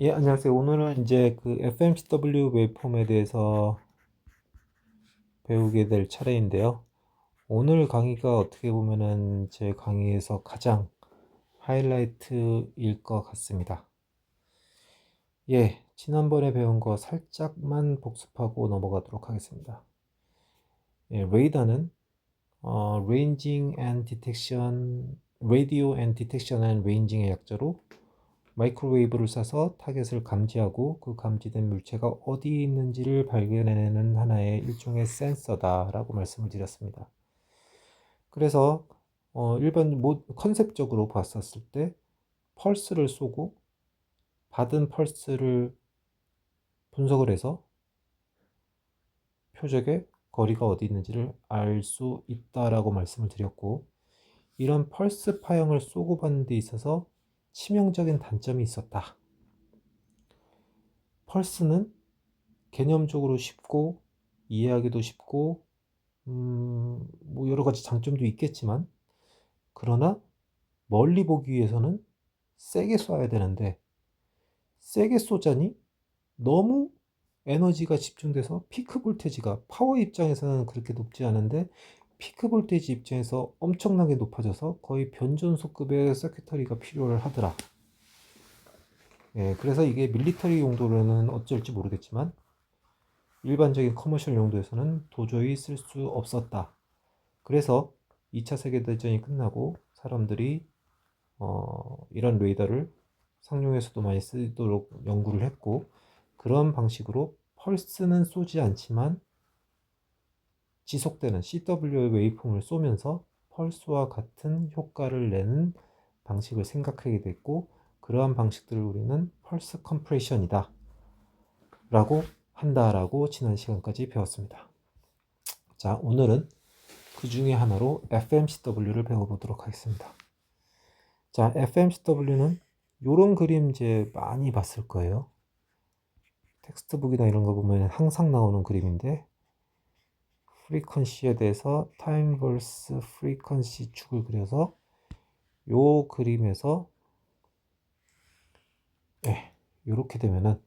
예, 안녕하세요. 오늘은 이제 그 FMCW 웨이폼에 대해서 배우게 될 차례인데요. 오늘 강의가 어떻게 보면은 제 강의에서 가장 하이라이트일 것 같습니다. 예, 지난번에 배운 거 살짝만 복습하고 넘어가도록 하겠습니다. 예, 레이더는 Ranging and Detection, Radio and Detection and Ranging의 약자로 마이크로웨이브를 쏴서 타겟을 감지하고 그 감지된 물체가 어디 있는지를 발견해내는 하나의 일종의 센서다라고 말씀을 드렸습니다. 그래서 일반 컨셉적으로 봤었을 때 펄스를 쏘고 받은 펄스를 분석을 해서 표적의 거리가 어디 있는지를 알 수 있다라고 말씀을 드렸고, 이런 펄스 파형을 쏘고 받는 데 있어서 치명적인 단점이 있었다. 펄스는 개념적으로 쉽고 이해하기도 쉽고 뭐 여러 가지 장점도 있겠지만, 그러나 멀리 보기 위해서는 세게 쏴야 되는데 세게 쏘자니 너무 에너지가 집중돼서 피크 볼테지가 파워 입장에서는 그렇게 높지 않은데 피크 볼테지 입장에서 엄청나게 높아져서 거의 변전소급의 서큐터리가 필요를 하더라. 예, 그래서 이게 밀리터리 용도로는 어쩔지 모르겠지만 일반적인 커머셜 용도에서는 도저히 쓸 수 없었다. 그래서 2차 세계대전이 끝나고 사람들이 이런 레이더를 상용에서도 많이 쓰도록 연구를 했고, 그런 방식으로 펄스는 쏘지 않지만 지속되는 CW 웨이폼을 쏘면서 펄스와 같은 효과를 내는 방식을 생각하게 됐고, 그러한 방식들을 우리는 펄스 컴프레션이다 라고 한다라고 지난 시간까지 배웠습니다. 자, 오늘은 그 중에 하나로 FMCW를 배워보도록 하겠습니다. 자, FMCW는 요런 그림 이제 많이 봤을 거예요. 텍스트북이나 이런 거 보면 항상 나오는 그림인데, 프리퀀시에 대해서 타임 벌스 프리퀀시 축을 그려서 요 그림에서 요렇게 되면은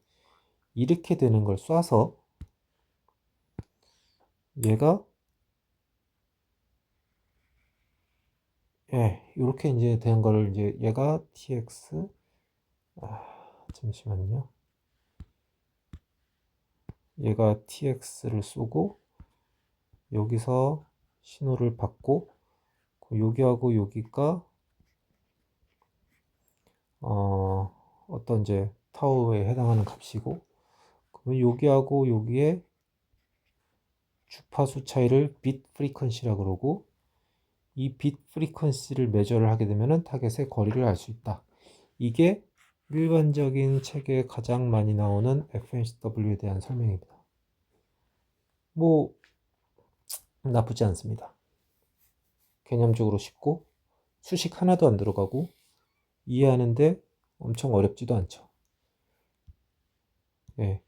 이렇게 되는 걸 쏴서 얘가 요렇게 이제 된 거를 이제 얘가 tx 잠시만요. 얘가 tx를 쏘고 여기서 신호를 받고 여기하고 여기가 어떤 이제 타우에 해당하는 값이고, 그러면 여기하고 여기에 주파수 차이를 빛 프리퀀시라고 그러고, 이 빛 프리퀀시를 매저를 하게 되면 타겟의 거리를 알 수 있다. 이게 일반적인 책에 가장 많이 나오는 FMCW에 대한 설명입니다. 뭐 나쁘지 않습니다. 개념적으로 쉽고 수식 하나도 안 들어가고 이해하는데 엄청 어렵지도 않죠. 예.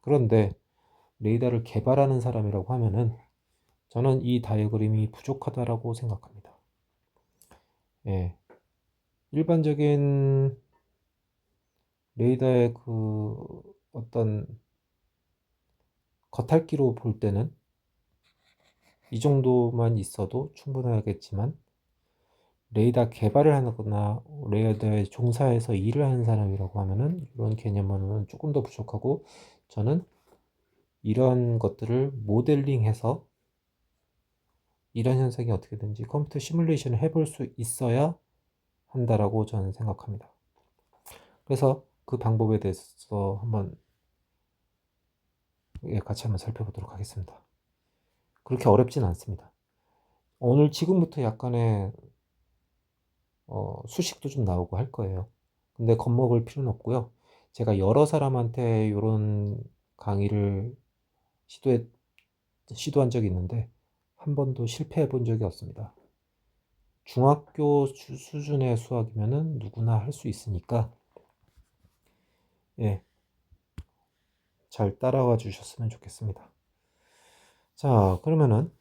그런데 레이더를 개발하는 사람이라고 하면은 저는 이 다이어그램이 부족하다라고 생각합니다. 예. 일반적인 레이더의 그 어떤 겉핥기로 볼 때는 이 정도만 있어도 충분하겠지만, 레이더 개발을 하거나 레이더에 종사해서 일을 하는 사람이라고 하면은 이런 개념만으로는 조금 더 부족하고, 저는 이런 것들을 모델링해서 이런 현상이 어떻게 되는지 컴퓨터 시뮬레이션을 해볼 수 있어야 한다라고 저는 생각합니다. 그래서 그 방법에 대해서 한번 같이 한번 살펴보도록 하겠습니다. 그렇게 어렵진 않습니다. 오늘 지금부터 약간의 수식도 좀 나오고 할 거예요. 근데 겁먹을 필요는 없고요. 제가 여러 사람한테 이런 강의를 시도한 적이 있는데 한 번도 실패해 본 적이 없습니다. 중학교 수준의 수학이면은 누구나 할 수 있으니까 잘 따라와 주셨으면 좋겠습니다. 자, 그러면은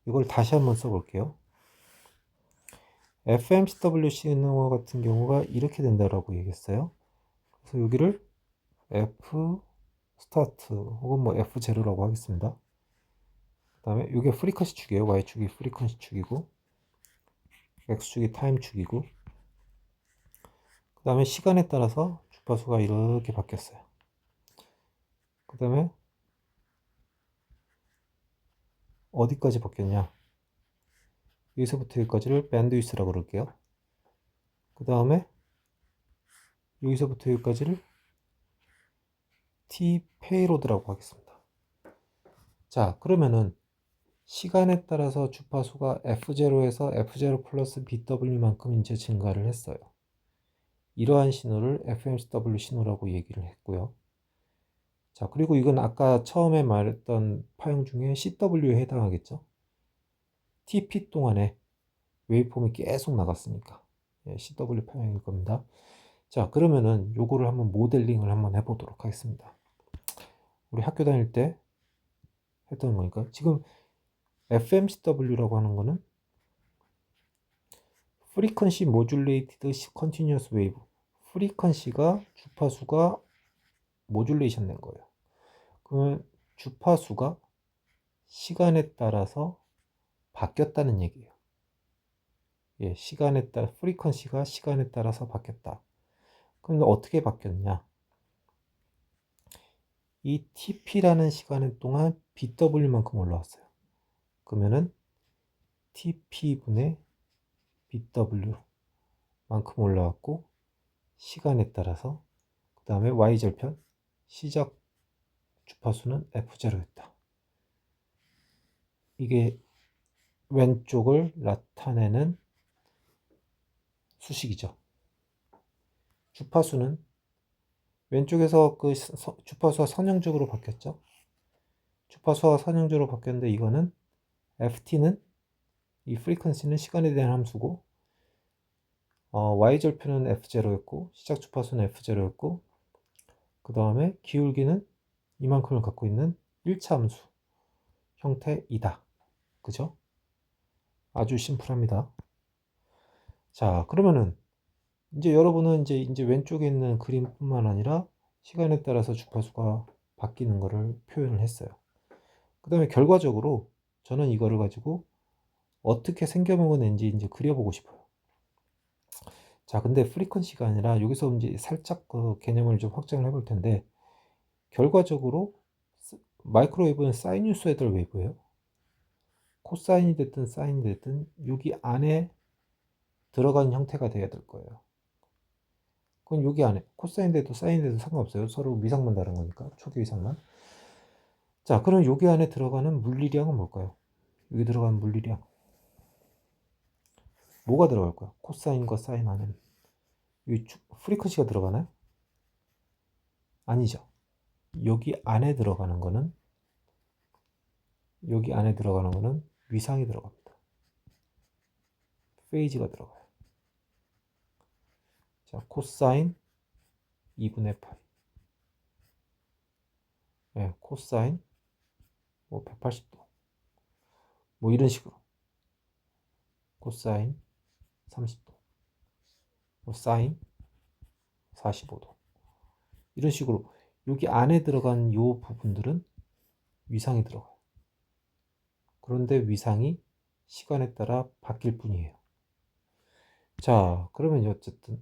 이걸 다시 한번 써볼게요. FMCW 시그널 같은 경우가 이렇게 된다라고 얘기했어요. 그래서 여기를 f 스타트 혹은 뭐 f0라고 하겠습니다. 그 다음에 이게 프리퀀시 축이에요. y축이 프리퀀시 축이고 x축이 타임 축이고 그 다음에 시간에 따라서 주파수가 이렇게 바뀌었어요. 그 다음에 어디까지 바뀌었냐, 여기서부터 여기까지를 밴드위스라고 그럴게요. 그 다음에 여기서부터 여기까지를 t 페이로드라고 하겠습니다. 자, 그러면은 시간에 따라서 주파수가 f0에서 f0 플러스 bw만큼 이제 증가를 했어요. 이러한 신호를 FMCW 신호라고 얘기를 했고요. 자, 그리고 이건 아까 처음에 말했던 파형 중에 CW에 해당하겠죠. TP 동안에 웨이폼이 계속 나갔으니까 CW 파형일 겁니다. 자, 그러면은 요거를 한번 모델링을 한번 해보도록 하겠습니다. 우리 학교 다닐 때 했던 거니까. 지금 FMCW라고 하는 거는 Frequency Modulated Continuous Wave, 프리퀀시가 주파수가 모듈레이션 된 거예요. 그러면 주파수가 시간에 따라서 바뀌었다는 얘기예요. 예, 시간에 따라 프리퀀시가 시간에 따라서 바뀌었다. 그런데 어떻게 바뀌었냐? 이 TP라는 시간 동안 BW만큼 올라왔어요. 그러면은 TP분의 BW만큼 올라왔고 시간에 따라서 그 다음에 Y절편 시작 주파수는 F0였다. 이게 왼쪽을 나타내는 수식이죠. 주파수는 왼쪽에서 그 주파수가 선형적으로 바뀌었죠. 주파수가 선형적으로 바뀌었는데 이거는 FT는 이 프리퀀시는 시간에 대한 함수고 Y절편은 F0였고 시작 주파수는 F0였고 그 다음에 기울기는 이만큼을 갖고 있는 1차 함수 형태이다. 그죠? 아주 심플합니다. 자, 그러면은 이제 여러분은 이제 왼쪽에 있는 그림뿐만 아니라 시간에 따라서 주파수가 바뀌는 것을 표현을 했어요. 그 다음에 결과적으로 저는 이거를 가지고 어떻게 생겨먹었는지 이제 그려보고 싶어요. 자, 근데 프리퀀시가 아니라 여기서 이제 살짝 그 개념을 좀 확장을 해볼 텐데, 결과적으로 마이크로웨이브는 사이누소이덜 웨이브예요. 코사인이 됐든 사인이 됐든 여기 안에 들어간 형태가 돼야 될 거예요. 그건 여기 안에 코사인돼도 사인돼도 상관없어요. 서로 위상만 다른 거니까, 초기 위상만. 자, 그럼 여기 안에 들어가는 물리량은 뭘까요? 여기 들어가는 물리량 뭐가 들어갈까요? 코사인과 사인 안에는 여기 프리퀀시가 들어가나요? 아니죠. 여기 안에 들어가는 거는 위상이 들어갑니다. 페이지가 들어가요. 자, 코사인 2분의 파이. 네, 코사인 뭐 180도. 뭐 이런 식으로. 코사인 30도. 뭐 사인 45도. 이런 식으로 여기 안에 들어간 이 부분들은 위상이 들어가요. 그런데 위상이 시간에 따라 바뀔 뿐이에요. 자, 그러면 어쨌든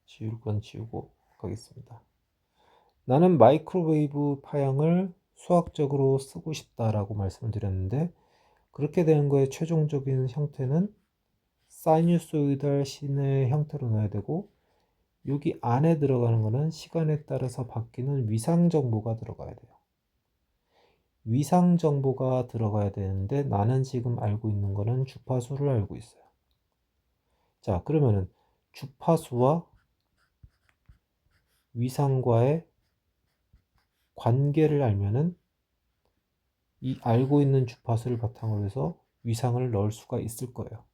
지울 건 지우고 가겠습니다. 나는 마이크로웨이브 파형을 수학적으로 쓰고 싶다라고 말씀을 드렸는데, 그렇게 되는 거의 최종적인 형태는 사이누소이달 신의 형태로 넣어야 되고, 여기 안에 들어가는 거는 시간에 따라서 바뀌는 위상 정보가 들어가야 돼요. 위상 정보가 들어가야 되는데 나는 지금 알고 있는 거는 주파수를 알고 있어요. 자, 그러면은 주파수와 위상과의 관계를 알면은 이 알고 있는 주파수를 바탕으로 해서 위상을 넣을 수가 있을 거예요.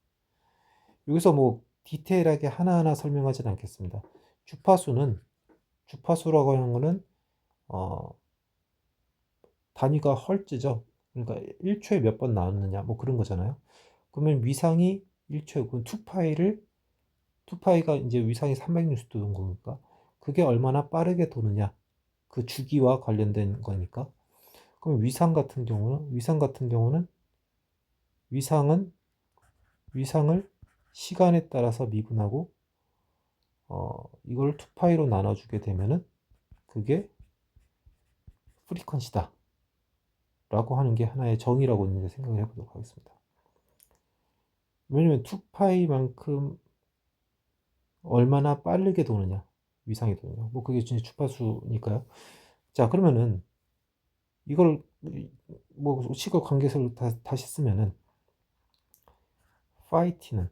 여기서 뭐 디테일하게 하나하나 설명하지는 않겠습니다. 주파수라고 하는 거는 단위가 헐츠죠. 그러니까 1초에 몇 번 나왔느냐 뭐 그런 거잖아요. 그러면 위상이 1초에 그럼 2파이가 이제 위상이 360도 도는 거니까 그게 얼마나 빠르게 도느냐 그 주기와 관련된 거니까. 그럼 위상은 위상을 시간에 따라서 미분하고 이걸 2파이로 나눠주게 되면은 그게 프리퀀시다 라고 하는 게 하나의 정의라고 이제 생각을 해보도록 하겠습니다. 왜냐면 2파이만큼 얼마나 빠르게 도느냐 위상이 도느냐 뭐 그게 진짜 주파수니까요. 자 그러면은 이걸 뭐 시각 관계식을 다시 쓰면은 파이 t는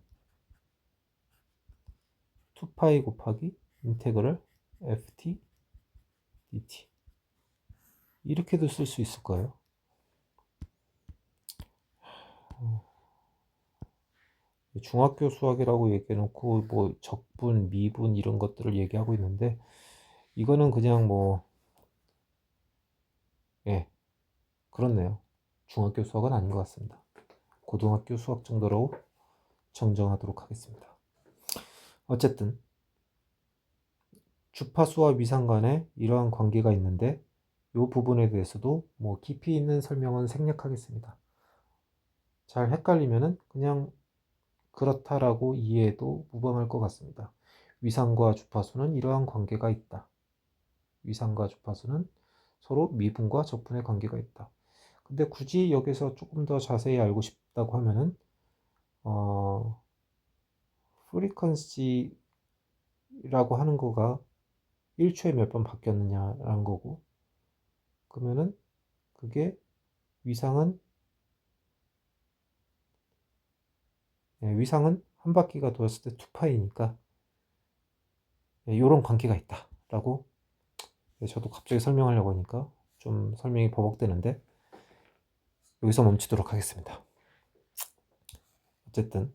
2파이 곱하기 인테그럴 ft dt 이렇게도 쓸 수 있을 거예요. 중학교 수학이라고 얘기해놓고 뭐 적분, 미분 이런 것들을 얘기하고 있는데 이거는 그냥 뭐 그렇네요. 중학교 수학은 아닌 것 같습니다. 고등학교 수학 정도로 정정하도록 하겠습니다. 어쨌든 주파수와 위상 간에 이러한 관계가 있는데 이 부분에 대해서도 뭐 깊이 있는 설명은 생략하겠습니다. 잘 헷갈리면은 그냥 그렇다라고 이해해도 무방할 것 같습니다. 위상과 주파수는 이러한 관계가 있다. 위상과 주파수는 서로 미분과 적분의 관계가 있다. 근데 굳이 여기서 조금 더 자세히 알고 싶다고 하면은 프리퀀시라고 하는 거가 1초에 몇 번 바뀌었느냐라는 거고 그러면은 그게 위상은 한 바퀴가 돌았을 때 2파이니까 이런 관계가 있다라고 저도 갑자기 설명하려고 하니까 좀 설명이 버벅대는데 여기서 멈추도록 하겠습니다. 어쨌든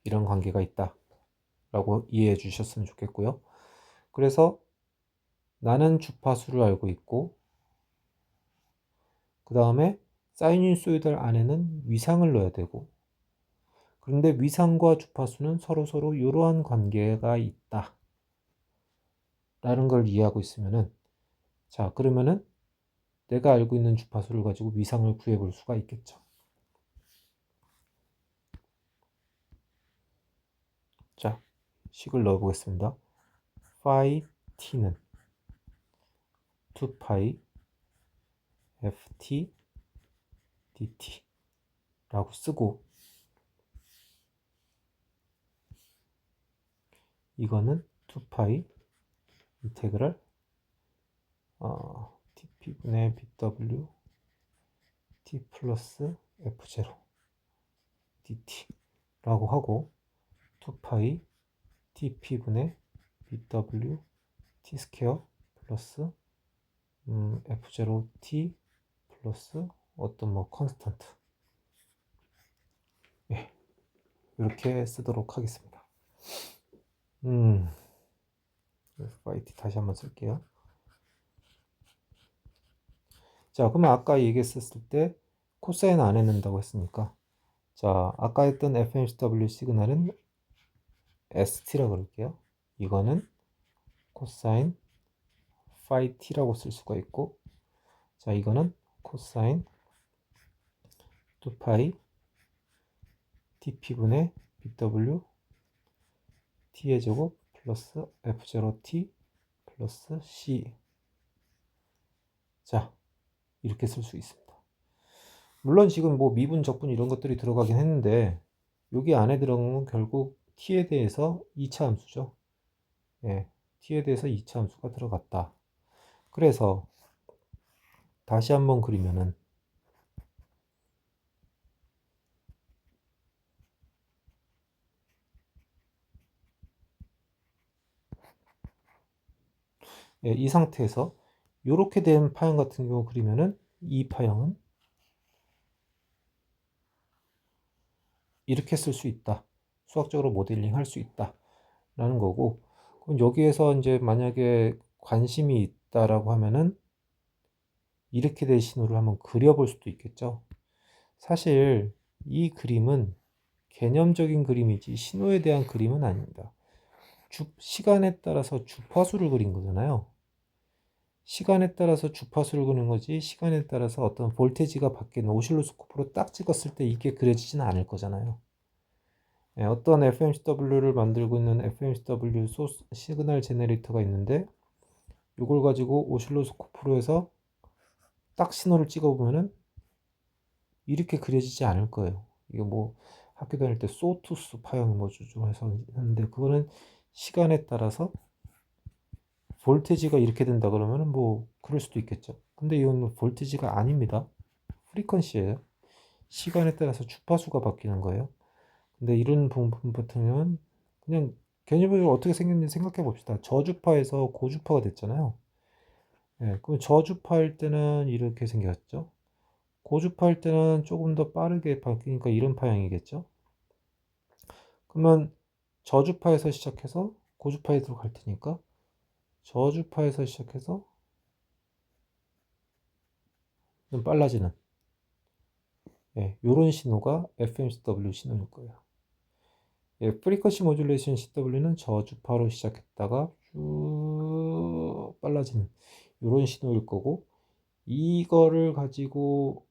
이런 관계가 있다라고 이해해 주셨으면 좋겠고요. 그래서 나는 주파수를 알고 있고 그 다음에 사이누소이달 안에는 위상을 넣어야 되고 그런데 위상과 주파수는 서로 이러한 관계가 있다 라는 걸 이해하고 있으면은 자 그러면은 내가 알고 있는 주파수를 가지고 위상을 구해 볼 수가 있겠죠. 자 식을 넣어 보겠습니다. 파이 t는 2파이 ft dt 라고 쓰고 이거는 2파이 인테그랄 dp분의 bw t 플러스 f0 dt 라고 하고 2파이 dp분의 bw t 스퀘어 플러스 f0 t 플러스 어떤 뭐 컨스턴트 이렇게 쓰도록 하겠습니다. 파이 t 다시 한번 쓸게요. 자 그러면 아까 얘기했었을 때 코사인 안 해낸다고 했으니까 자 아까 했던 FMCW 시그널은 ST라고 그럴게요. 이거는 코사인 파이 t라고 쓸 수가 있고 자 이거는 코사인 2파이 dp분의 bw t의 제곱 플러스 f0t 플러스 c 자 이렇게 쓸 수 있습니다. 물론 지금 뭐 미분, 적분 이런 것들이 들어가긴 했는데 여기 안에 들어간 건 결국 t에 대해서 2차 함수죠. t에 대해서 2차 함수가 들어갔다. 그래서 다시 한번 그리면은 이 상태에서 이렇게 된 파형 같은 경우 그리면은 이 파형은 이렇게 쓸 수 있다. 수학적으로 모델링 할 수 있다. 라는 거고 그럼 여기에서 이제 만약에 관심이 있다라고 하면은 이렇게 된 신호를 한번 그려볼 수도 있겠죠. 사실 이 그림은 개념적인 그림이지 신호에 대한 그림은 아닙니다. 시간에 따라서 주파수를 그린 거잖아요. 시간에 따라서 주파수를 그리는 거지 시간에 따라서 어떤 볼테지가 바뀌는 오실로스코프로 딱 찍었을 때 이게 그려지지는 않을 거잖아요. 네, 어떤 FMCW를 만들고 있는 FMCW 소스 시그널 제너레이터가 있는데 이걸 가지고 오실로스코프로 해서 딱 신호를 찍어보면은 이렇게 그려지지 않을 거예요. 이거 뭐 학교 다닐 때 소투스 파형 뭐 좀 해서 하는데 그거는 시간에 따라서 볼테지가 이렇게 된다 그러면은 뭐 그럴 수도 있겠죠. 근데 이건 볼테지가 아닙니다. 프리퀀시예요. 시간에 따라서 주파수가 바뀌는 거예요. 근데 이런 부분 같은 경우는 그냥 개념적으로 어떻게 생겼는지 생각해 봅시다. 저주파에서 고주파가 됐잖아요. 예, 그럼 저주파일 때는 이렇게 생겼죠. 고주파일 때는 조금 더 빠르게 바뀌니까 이런 파형이겠죠. 그러면 저주파에서 시작해서 고주파에서 갈 테니까 저주파에서 시작해서 좀 빨라지는 이런 신호가 FMCW 신호일 거예요. 프리퀀시 모듈레이션 CW는 저주파로 시작했다가 쭉 빨라지는 이런 신호일 거고 이거를 가지고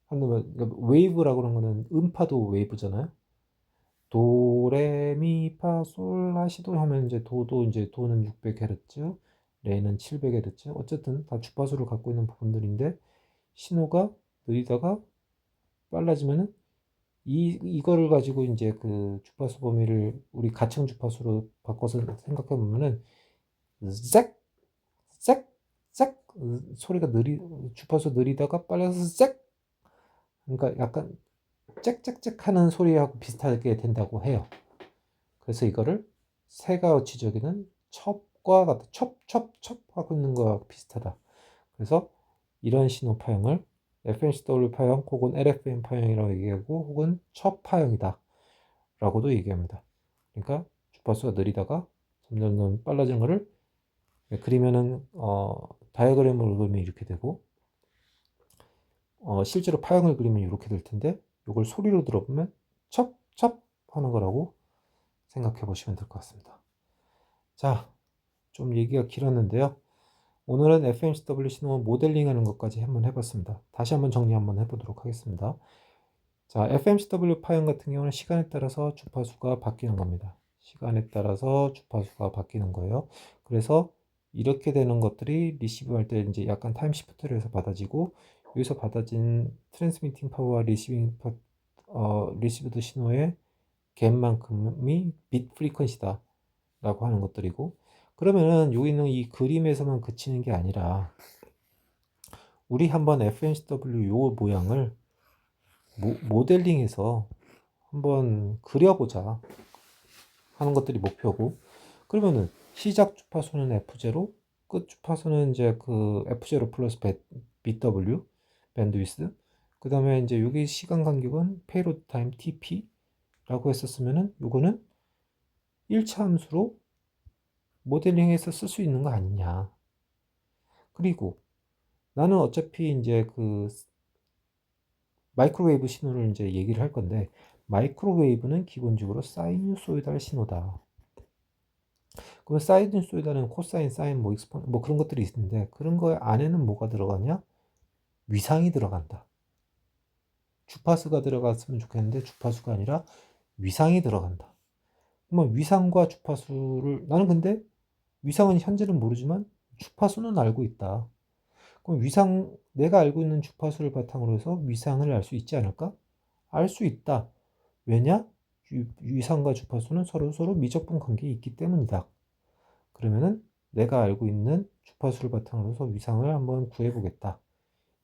한다면 그러니까 웨이브라고 하는 거는 음파도 웨이브잖아요. 도레미파솔라시도 하면 이제 도도 이제 도는 600Hz, 레는 700Hz. 어쨌든 다 주파수를 갖고 있는 부분들인데 신호가 느리다가 빨라지면은 이거를 가지고 이제 그 주파수 범위를 우리 가청 주파수로 바꿔서 생각해 보면은 잭, 잭, 잭 소리가 주파수 느리다가 빨라서 잭 그러니까 약간 짹짹짹 하는 소리하고 비슷하게 된다고 해요. 그래서 이거를 새가 지저귀는 첩과 같은 첩 하고 있는 거와 비슷하다. 그래서 이런 신호 파형을 FMCW 파형 혹은 LFM 파형이라고 얘기하고 혹은 첩 파형이다 라고도 얘기합니다. 그러니까 주파수가 느리다가 점점 빨라지는 거를 그리면은 다이어그램을 그리면 이렇게 되고 실제로 파형을 그리면 이렇게 될 텐데 이걸 소리로 들어보면 첩 하는 거라고 생각해 보시면 될 것 같습니다. 자, 좀 얘기가 길었는데요. 오늘은 FMCW 신호 모델링 하는 것까지 한번 해봤습니다. 다시 한번 정리 한번 해보도록 하겠습니다. 자, FMCW 파형 같은 경우는 시간에 따라서 주파수가 바뀌는 겁니다. 시간에 따라서 주파수가 바뀌는 거예요. 그래서 이렇게 되는 것들이 리시브 할 때 이제 약간 타임 시프트를 해서 받아지고 여기서 받아진 트랜스미팅 파워와 리시브드 신호의 갭만큼이 빗 프리퀀시다 라고 하는 것들이고 그러면은 여기 있는 이 그림에서만 그치는 게 아니라 우리 한번 FMCW 요 모양을 모델링해서 한번 그려보자 하는 것들이 목표고 그러면은 시작 주파수는 F0 끝 주파수는 이제 그 F0 플러스 BW 밴드위스 그 다음에 이제 여기 시간 간격은 페이로드 타임 TP 라고 했었으면은 요거는 1차 함수로 모델링해서 쓸 수 있는 거 아니냐. 그리고 나는 어차피 이제 그 마이크로웨이브 신호를 이제 얘기를 할 건데 마이크로웨이브는 기본적으로 사이누소이달 신호다. 그러면 사이누소이달은 코사인, 사인, 뭐 익스폰 뭐 그런 것들이 있는데 그런 거 안에는 뭐가 들어가냐? 위상이 들어간다. 주파수가 들어갔으면 좋겠는데 주파수가 아니라 위상이 들어간다. 그러면 위상과 주파수를 나는 근데 위상은 현재는 모르지만 주파수는 알고 있다. 그럼 내가 알고 있는 주파수를 바탕으로 해서 위상을 알 수 있지 않을까? 알 수 있다. 왜냐? 위상과 주파수는 서로 미적분 관계에 있기 때문이다. 그러면은 내가 알고 있는 주파수를 바탕으로 해서 위상을 한번 구해보겠다.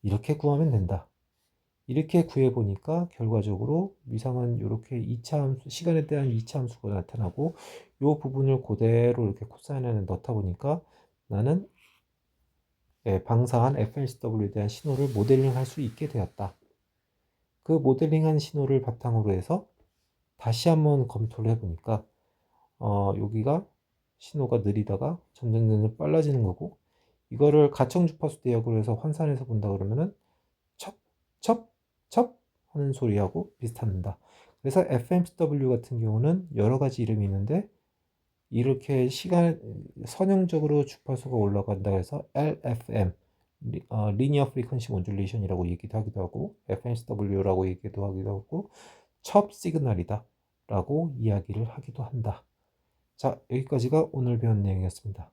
이렇게 구하면 된다. 이렇게 구해보니까 결과적으로 위상은 이렇게 2차 함수, 시간에 대한 2차 함수가 나타나고 이 부분을 그대로 이렇게 코사인 안에 넣다 보니까 나는 방사한 FMCW에 대한 신호를 모델링 할 수 있게 되었다. 그 모델링한 신호를 바탕으로 해서 다시 한번 검토를 해보니까 여기가 신호가 느리다가 점점 빨라지는 거고 이거를 가청 주파수 대역으로 해서 환산해서 본다 그러면은 첩 하는 소리하고 비슷합니다. 그래서 FMCW 같은 경우는 여러 가지 이름이 있는데 이렇게 선형적으로 주파수가 올라간다 해서 LFM, Linear Frequency Modulation이라고 얘기도 하기도 하고 FMCW라고 얘기도 하기도 하고 첩 시그널이다 라고 이야기를 하기도 한다. 자, 여기까지가 오늘 배운 내용이었습니다.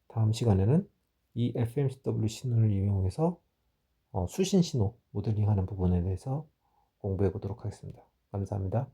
다음 시간에는 이 FMCW 신호를 이용해서 수신 신호 모델링하는 부분에 대해서 공부해 보도록 하겠습니다. 감사합니다.